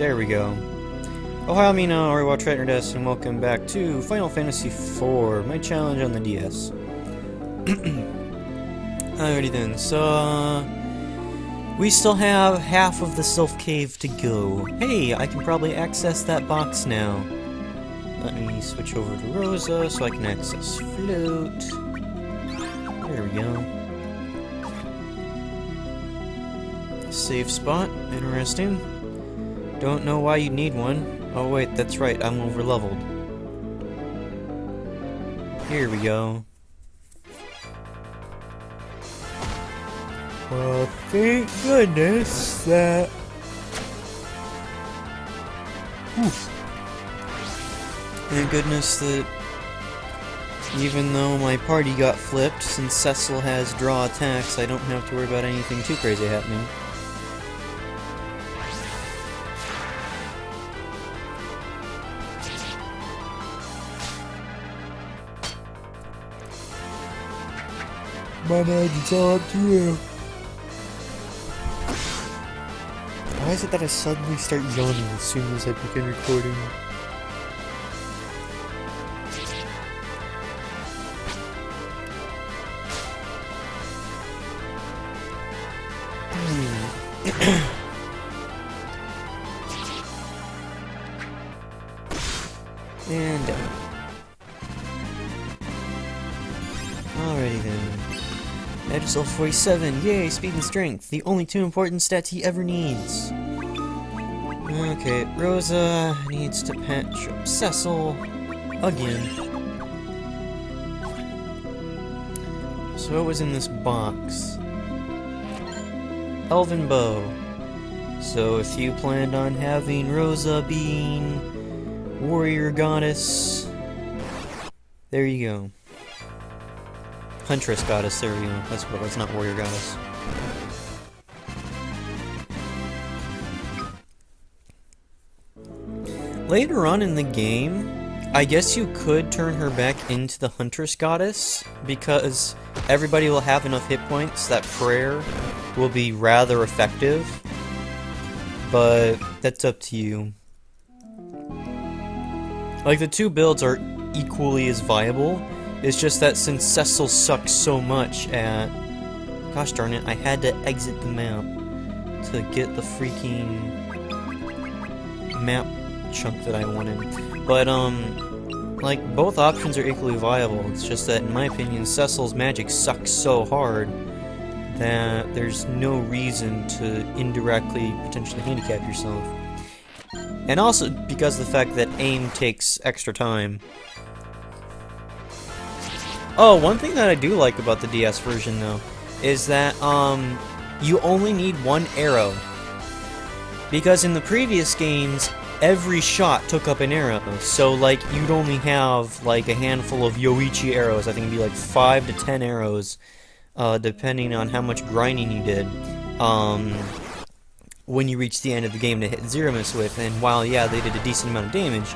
There we go. Oh, hi, Mina, or watch right desk, and welcome back to Final Fantasy IV, my challenge on the DS. Alrighty then, so we still have half of the Sylph cave to go. Hey, I can probably access that box now. Let me switch over to Rosa so I can access Float. There we go. Save spot, interesting. Don't know why you need one. Oh wait, that's right, I'm over-leveled. Here we go. Well, thank goodness that... Thank goodness that even though my party got flipped, since Cecil has draw attacks, I don't have to worry about anything too crazy happening. My name is all up to you. Why is it that I suddenly start yawning as soon as I begin recording? And down. Alrighty then. Edgesel 47, yay, speed and strength, the only two important stats he ever needs. Okay, Rosa needs to patch up Cecil again. So what was in this box? Elven Bow. So if you planned on having Rosa being Warrior Goddess, there you go. Huntress Goddess, there we go. That's what it was, not Warrior Goddess. Later on in the game, I guess you could turn her back into the Huntress Goddess, because everybody will have enough hit points that prayer will be rather effective, but that's up to you. Like, the two builds are equally as viable. It's just that since Cecil sucks so much at... Gosh darn it, I had to exit the map to get the freaking map chunk that I wanted. But, like, both options are equally viable. It's just that, in my opinion, Cecil's magic sucks so hard that there's no reason to indirectly potentially handicap yourself. And also because of the fact that aim takes extra time. Oh, one thing that I do like about the DS version, though, is that, you only need one arrow. Because in the previous games, every shot took up an arrow. So, like, you'd only have, like, a handful of Yoichi arrows. I think it'd be, like, 5 to 10 arrows, depending on how much grinding you did, when you reached the end of the game to hit Zero Miss with. And while, yeah, they did a decent amount of damage,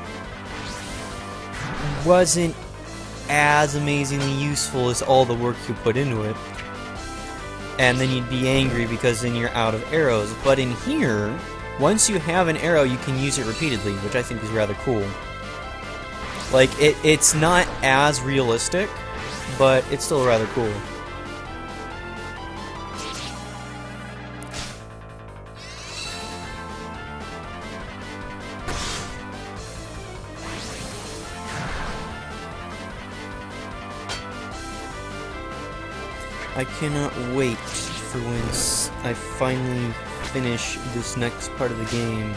wasn't as amazingly useful as all the work you put into it. And then you'd be angry because then you're out of arrows. But in here, once you have an arrow, you can use it repeatedly, which I think is rather cool. Like, it's not as realistic, but it's still rather cool. I cannot wait for when I finally finish this next part of the game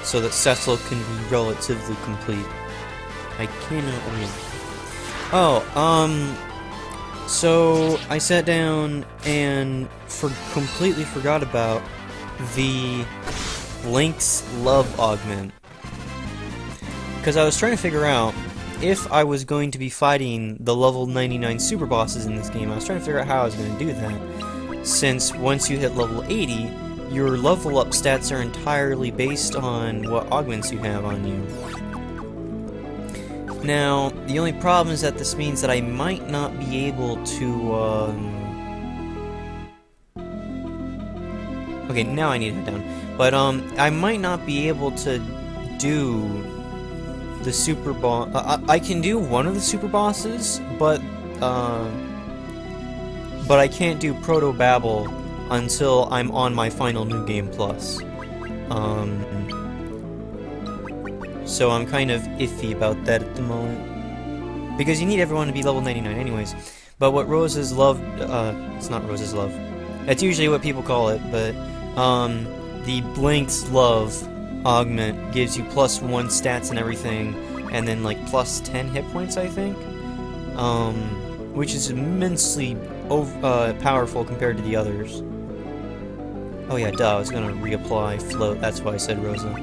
so that Cecil can be relatively complete. I cannot wait. Oh, so I sat down and completely forgot about the Link's Love Augment. Because I was trying to figure out if I was going to be fighting the level 99 super bosses in this game. I was trying to figure out how I was going to do that, since once you hit level 80, your level up stats are entirely based on what augments you have on you. Now, the only problem is that this means that I might not be able to, Okay, now I need to head down. But, I might not be able to do the super boss. I can do one of the super bosses, but I can't do Proto Babel until I'm on my final New Game Plus. So I'm kind of iffy about that at the moment. Because you need everyone to be level 99 anyways. But what Rose's Love, it's not Rose's Love. That's usually what people call it, but, the Blink's Love augment gives you +1 stats and everything, and then, like, +10 hit points, I think? Which is immensely powerful compared to the others. Oh yeah, duh, I was gonna reapply Float, that's why I said Rosa.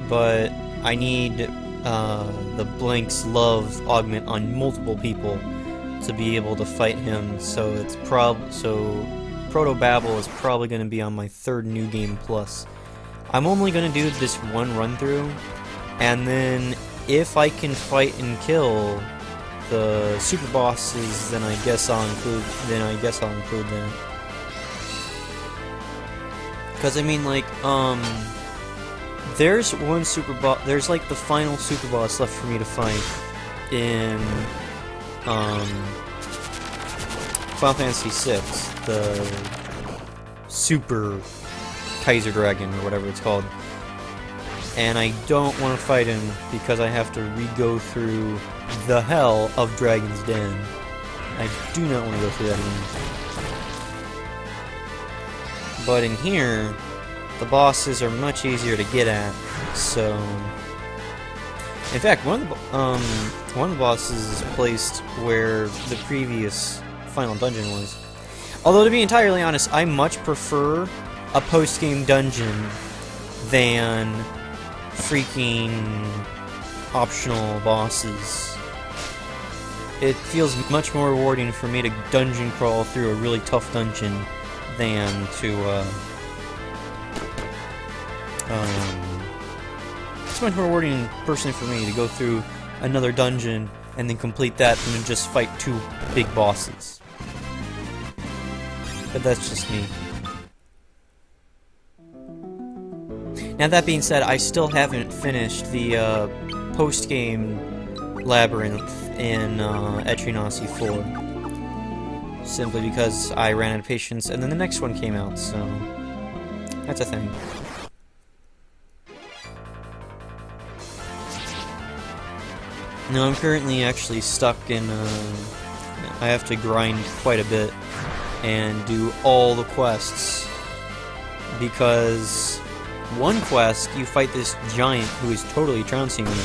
But I need the Blink's Love augment on multiple people to be able to fight him, so it's Proto Babel is probably going to be on my 3rd New Game Plus. I'm only going to do this one run through, and then if I can fight and kill the super bosses, then I guess I'll include that. Because I mean, like, there's one super boss. There's like the final super boss left for me to fight in Final Fantasy VI, the Super Kaiser Dragon or whatever it's called. And I don't want to fight him because I have to re-go through the hell of Dragon's Den. I do not want to go through that again. But in here, the bosses are much easier to get at, so... In fact, one of the bosses is placed where the previous final dungeon was. Although, to be entirely honest, I much prefer a post-game dungeon than freaking optional bosses. It feels much more rewarding for me to dungeon crawl through a really tough dungeon than to, it's much more rewarding personally for me to go through another dungeon and then complete that and then just fight 2 big bosses. But that's just me. Now that being said, I still haven't finished the post-game labyrinth in Etrinasi 4. Simply because I ran out of patience and then the next one came out, so that's a thing. No, I'm currently actually stuck in, I have to grind quite a bit and do all the quests, because one quest, you fight this giant who is totally trouncing me,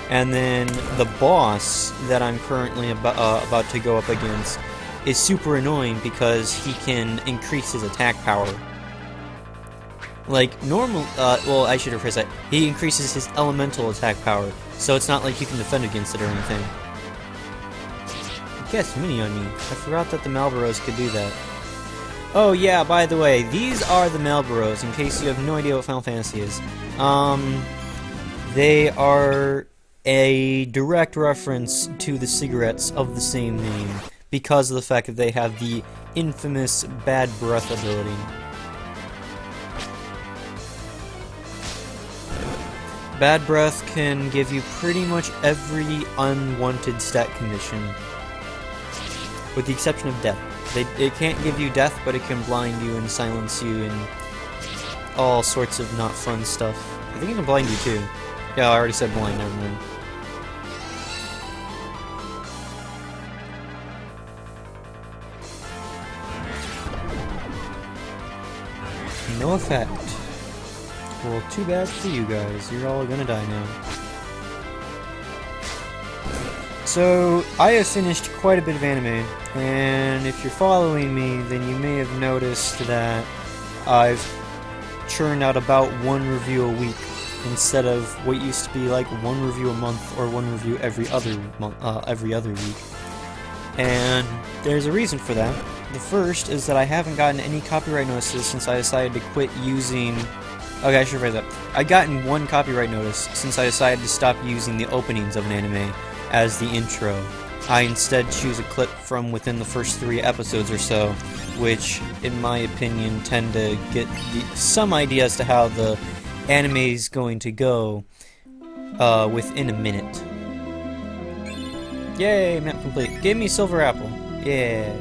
and then the boss that I'm currently about to go up against is super annoying because he can increase his attack power. Like, normal, well, I should rephrase that. He increases his elemental attack power, so it's not like you can defend against it or anything. It gets mini on me. I forgot that the Malboros could do that. Oh yeah, by the way, these are the Malboros, in case you have no idea what Final Fantasy is. They are a direct reference to the cigarettes of the same name, because of the fact that they have the infamous bad breath ability. Bad breath can give you pretty much every unwanted stat condition, with the exception of death. It can't give you death, but it can blind you and silence you and all sorts of not fun stuff. I think it can blind you too. Yeah, I already said blind, never mind. No effect. Well, too bad for you guys. You're all gonna die now. So, I have finished quite a bit of anime, and if you're following me, then you may have noticed that I've churned out about 1 review a week, instead of what used to be like 1 review a month, or 1 review every other month, every other week. And there's a reason for that. The first is that I haven't gotten any copyright notices since I decided to quit using... Okay, I should phrase that. I've gotten 1 copyright notice since I decided to stop using the openings of an anime as the intro. I instead choose a clip from within the first 3 episodes or so, which, in my opinion, tend to get some idea as to how the anime is going to go within a minute. Yay, map complete. Give me silver apple. Yeah.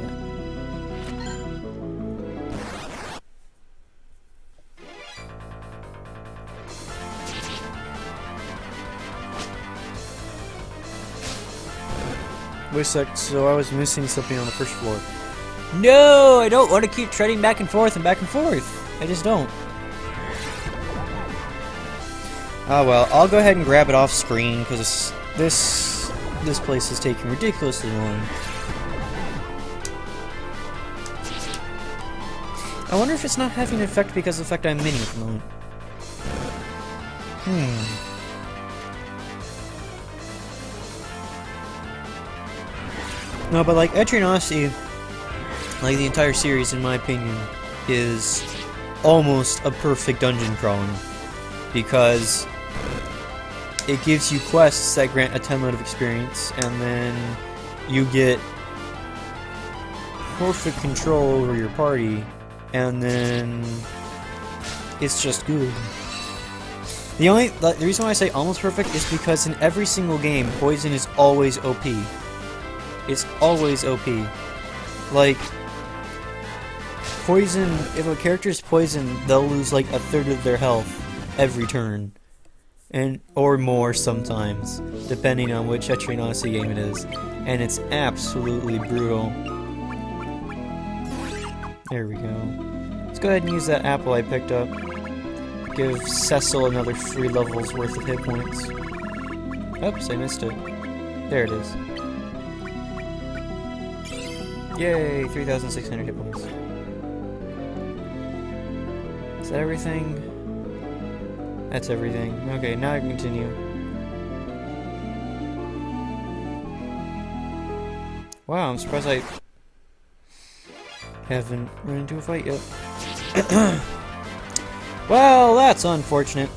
Wait a sec, so I was missing something on the first floor. No, I don't want to keep treading back and forth and back and forth. I just don't. Oh well, I'll go ahead and grab it off screen because this place is taking ridiculously long. I wonder if it's not having an effect because of the fact I'm mini at the moment. No, but like Etrianosy, like the entire series, in my opinion, is almost a perfect dungeon crawling because it gives you quests that grant a 10 load of experience, and then you get perfect control over your party, and then it's just good. The reason why I say almost perfect is because in every single game, poison is always OP. It's always OP. Like, poison, if a character's poisoned, they'll lose like a third of their health every turn. Or more sometimes, depending on which Etrianosy game it is. And it's absolutely brutal. There we go. Let's go ahead and use that apple I picked up. Give Cecil another 3 levels worth of hit points. Oops, I missed it. There it is. Yay, 3,600 hit points. Is that everything? That's everything. Okay, now I can continue. Wow, I'm surprised I haven't run into a fight yet. Well, that's unfortunate.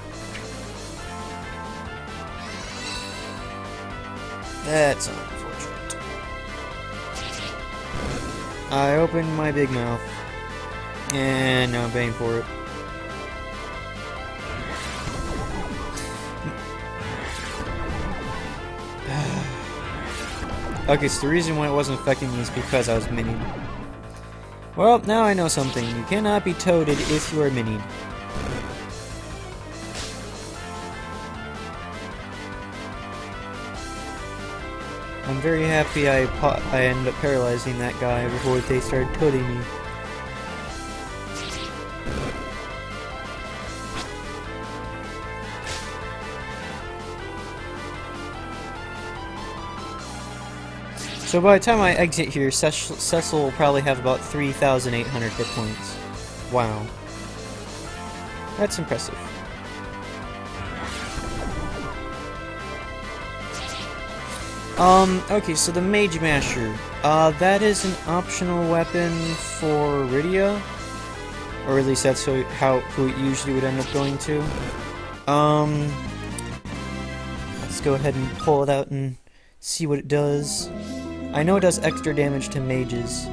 That's unfortunate. I opened my big mouth, and now I'm paying for it. Okay, so the reason why it wasn't affecting me is because I was minied. Well, now I know something. You cannot be toaded if you are minied. I'm very happy I ended up paralyzing that guy before they started toading me. So by the time I exit here, Cecil will probably have about 3,800 hit points. Wow. That's impressive. Okay, so the Mage Masher. That is an optional weapon for Rydia. Or at least that's who it usually would end up going to. Let's go ahead and pull it out and see what it does. I know it does extra damage to mages,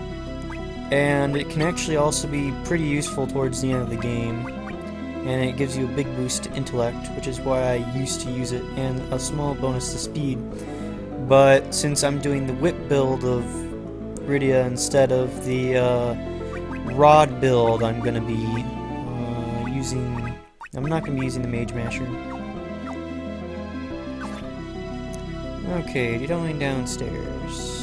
and it can actually also be pretty useful towards the end of the game, and it gives you a big boost to intellect, which is why I used to use it, and a small bonus to speed. But since I'm doing the whip build of Rydia instead of the rod build, I'm not going to be using the Mage Masher. Okay, going downstairs.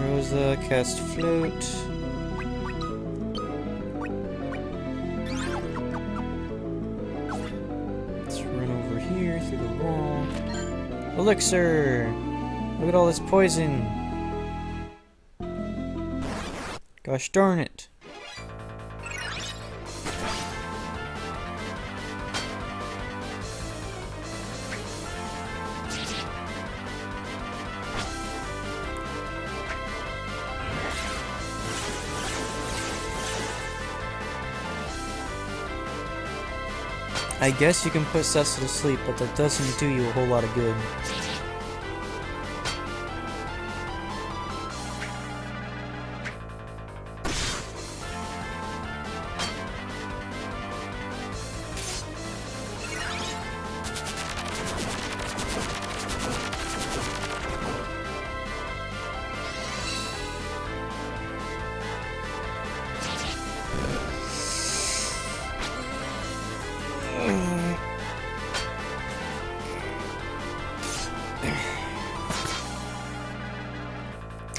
Rosa, cast float. Let's run over here through the wall. Elixir! Look at all this poison! Gosh darn it! I guess you can put Cecil to sleep, but that doesn't do you a whole lot of good.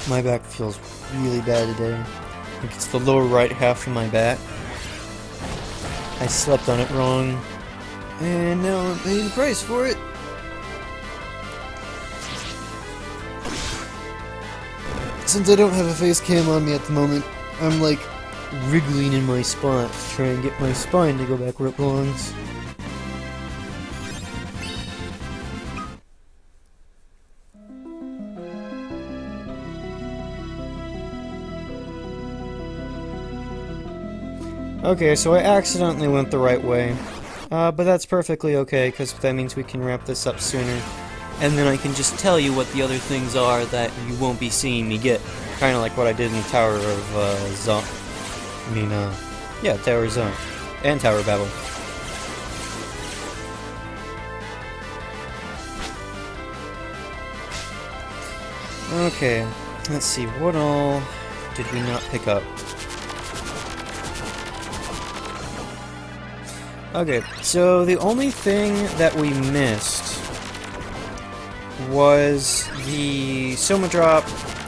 My back feels really bad today. I think it's the lower right half of my back. I slept on it wrong, and now I'm paying the price for it. Since I don't have a face cam on me at the moment, I'm like wriggling in my spot to try and get my spine to go back where it belongs. Okay, so I accidentally went the right way, but that's perfectly okay, because that means we can wrap this up sooner, and then I can just tell you what the other things are that you won't be seeing me get, kind of like what I did in the Tower of Zon. Yeah, Tower Zone, and Tower Battle. Okay, let's see, what all did we not pick up? Okay, so the only thing that we missed was the Soma Drop,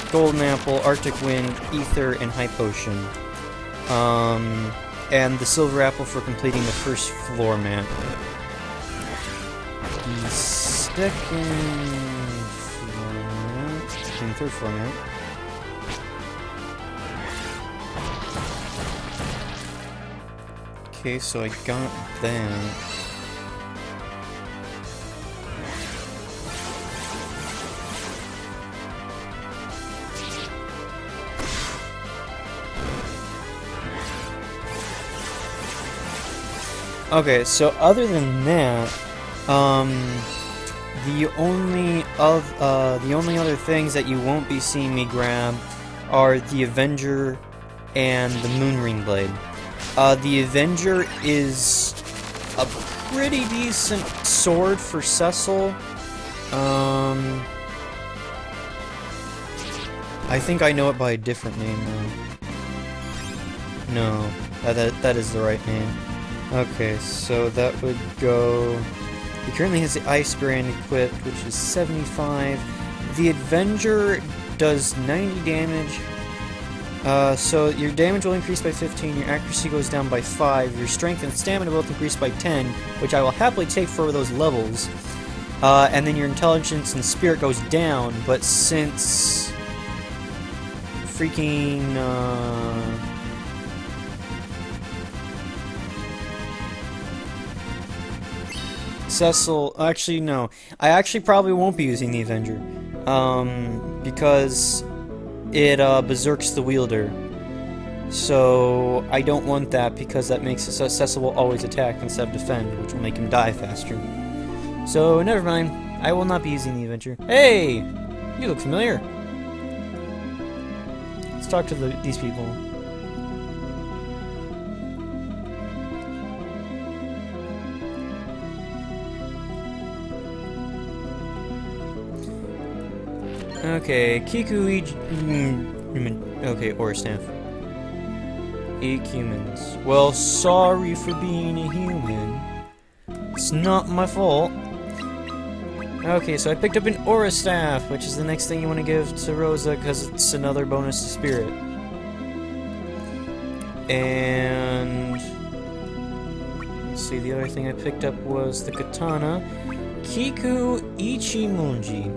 Golden Apple, Arctic Wind, Ether, and High Potion. And the Silver Apple for completing the first floor map. The second floor map, and the third floor map. Okay, so I got that. Okay, so other than that, the only other things that you won't be seeing me grab are the Avenger and the Moonring Blade. The Avenger is a pretty decent sword for Cecil. I think I know it by a different name now. No, that is the right name. Okay, so that would go... He currently has the Ice Brand equipped, which is 75. The Avenger does 90 damage. So your damage will increase by 15, your accuracy goes down by 5, your strength and stamina both increase by 10, which I will happily take for those levels. And then your intelligence and spirit goes down, but since... freaking, Cecil... Actually, no. I actually probably won't be using the Avenger. Because it berserks the wielder. So I don't want that because that makes it so Cecil will always attack instead of defend, which will make him die faster. So never mind. I will not be using the Avenger. Hey! You look familiar. Let's talk to these people. Okay, Kiku okay, Aura Staff. 8 humans. Well, sorry for being a human. It's not my fault. Okay, so I picked up an Aura Staff, which is the next thing you want to give to Rosa, because it's another bonus to Spirit. And... let's see, the other thing I picked up was the Katana. Kiku Ichimonji.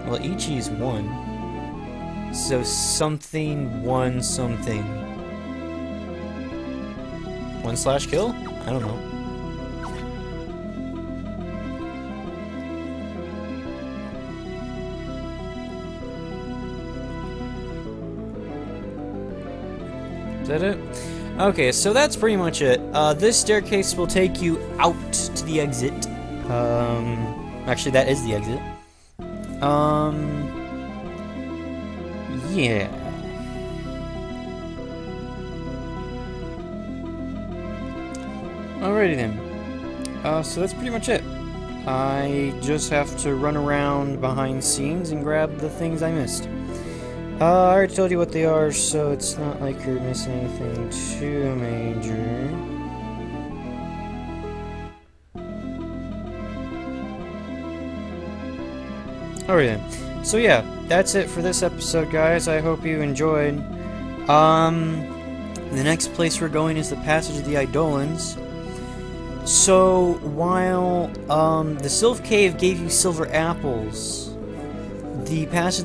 Well, Ichi is 1. So something, 1 something. 1/kill? I don't know. Is that it? Okay, so that's pretty much it. This staircase will take you out to the exit. Actually, that is the exit. Yeah. Alrighty then. So that's pretty much it. I just have to run around behind scenes and grab the things I missed. I already told you what they are, so it's not like you're missing anything too major. Alright then. So yeah, that's it for this episode, guys. I hope you enjoyed. The next place we're going is the Passage of the Eidolons. So, while, the Sylph Cave gave you silver apples, the Passage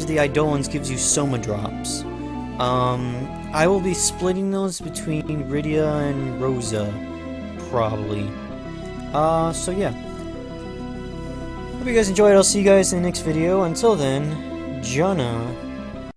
of the Eidolons gives you Soma drops. I will be splitting those between Rydia and Rosa, probably. So yeah. Hope you guys enjoyed. I'll see you guys in the next video. Until then, Jana.